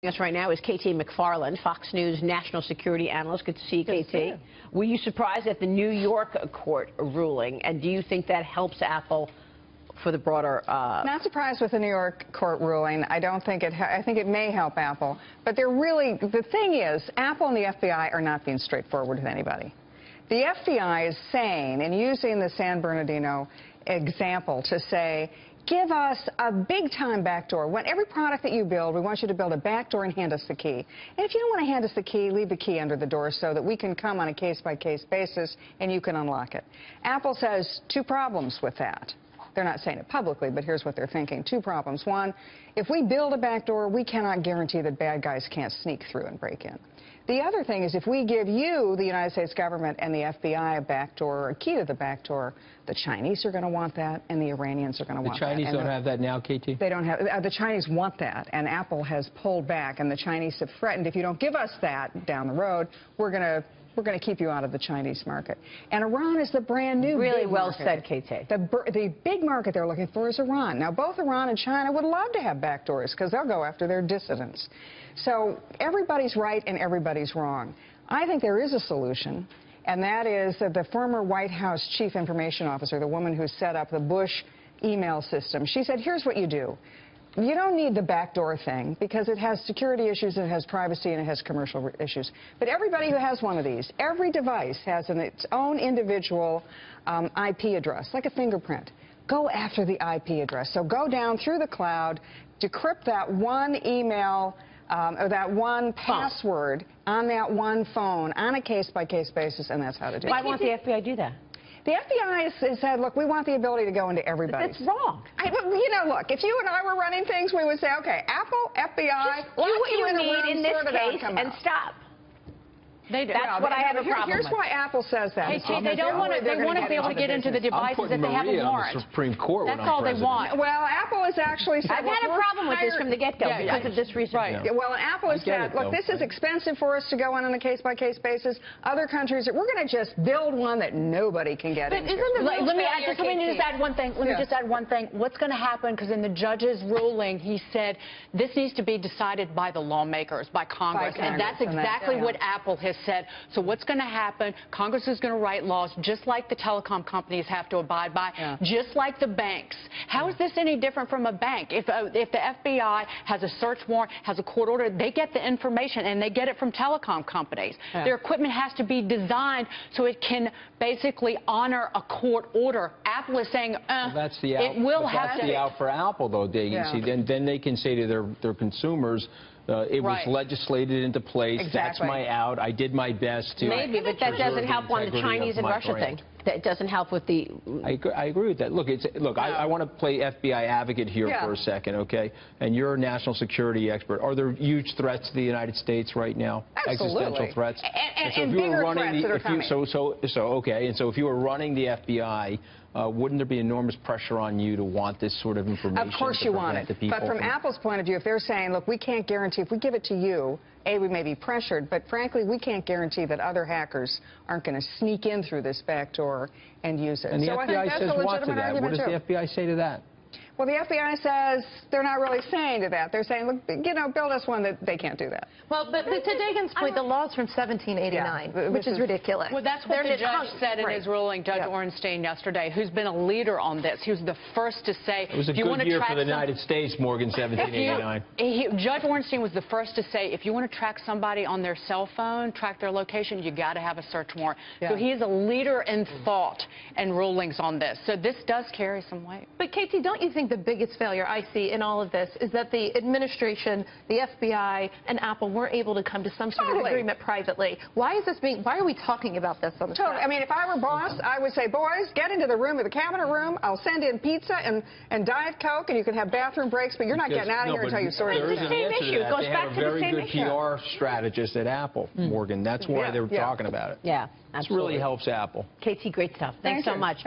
Us right now is KT McFarland, Fox News national security analyst. Good to see you, KT. Were you surprised at the New York court ruling, and do you think that helps Apple for the broader? Not surprised with the New York court ruling. I don't think it. I think it may help Apple, but the thing is, Apple and the FBI are not being straightforward with anybody. The FBI is saying and using the San Bernardino example to say, give us a big-time backdoor. When every product that you build, we want you to build a backdoor and hand us the key. And if you don't want to hand us the key, leave the key under the door so that we can come on a case-by-case basis and you can unlock it. Apple says two problems with that. They're not saying it publicly, but here's what they're thinking. Two problems. One, if we build a backdoor, we cannot guarantee that bad guys can't sneak through and break in. The other thing is if we give you, the United States government, and the FBI a backdoor or a key to the backdoor, the Chinese are going to want that and the Iranians are going to want that. The Chinese don't have that now, KT? They don't have. The Chinese want that, and Apple has pulled back, and the Chinese have threatened, if you don't give us that down the road, we're going to keep you out of the Chinese market. And Iran is the brand new really big well market. said, KT. The big market they're looking for is Iran. Now, both Iran and China would love to have backdoors because they'll go after their dissidents. So everybody's right and everybody's wrong. I think there is a solution, and that is that the former White House chief information officer, the woman who set up the Bush email system, she said, here's what you do. You don't need the backdoor thing because it has security issues, it has privacy, and it has commercial issues. But everybody who has one of these, every device has its own individual IP address, like a fingerprint. Go after the IP address. So go down through the cloud, decrypt that one email or that one password on that one phone on a case-by-case basis, and that's how to do it. Why won't the FBI do that? The FBI has said, look, we want the ability to go into everybody. That's wrong. You know, look, if you and I were running things, we would say, okay, Apple, FBI, just do what you need in this case and stop. That's what I have a problem Here's with. why Apple says that. They don't want to. They want to be able to get into the devices that they have a warrant. On the Supreme Court. That's all they want. Well, Apple has actually said. I've had a problem with this from the get-go because of this reason. Right. Yeah. Well, Apple has said, look, this is expensive for us to go on a case-by-case basis. Other countries, we're going to just build one that nobody can get into. Let me just add one thing. Let me just add one thing. What's going to happen? Because in the judge's ruling, he said this needs to be decided by the lawmakers, by Congress, and that's exactly what Apple has said. So what's going to happen? Congress is going to write laws just like the telecom companies have to abide by, just like the banks. How is this any different from a bank? If the FBI has a search warrant, has a court order, they get the information and they get it from telecom companies. Their equipment has to be designed so it can basically honor a court order. Apple is saying, well, that's the out. It will have that's to. The out for Apple, though. They see, then they can say to their consumers, it was legislated into place. Exactly. That's my out. I did my best to. Maybe, but that doesn't help on the Chinese and Russia thing. That doesn't help with the. I agree with that. Look, I want to play FBI advocate here for a second, okay? And you're a national security expert. Are there huge threats to the United States right now? Absolutely. Existential threats. And so bigger threats that are coming. And so if you were running the FBI, wouldn't there be enormous pressure on you to want this sort of information? Of course you want it. But from Apple's point of view, if they're saying, look, we can't guarantee, if we give it to you, A, we may be pressured, but frankly, we can't guarantee that other hackers aren't going to sneak in through this backdoor and use it. And the so FBI says what to that? What does the FBI say to that? Well, the FBI says they're not really saying to that. They're saying, look, you know, build us one that they can't do that. Well, but to Dagan's point, the law's from 1789, which is ridiculous. Well, that's what the judge said in his ruling, Judge Ornstein, yesterday, who's been a leader on this. He was the first to say, it was a good year for the United States, Morgan, 1789. Judge Ornstein was the first to say, if you want to track somebody on their cell phone, track their location, you got to have a search warrant. So he is a leader in thought and rulings on this. So this does carry some weight. But, KT, don't you think the biggest failure I see in all of this is that the administration, the FBI, and Apple weren't able to come to some sort of agreement privately? Why are we talking about this on the show? I mean, if I were boss, I would say, boys, get into the room, the cabinet room. I'll send in pizza and Diet Coke, and you can have bathroom breaks, but you're not getting out of here until you sort it out. It's the same issue. It goes back to the same issue. They have a very good PR strategist at Apple, Morgan. That's why they're talking about it. Yeah, absolutely. This really helps Apple. KT, great stuff. Thanks so much.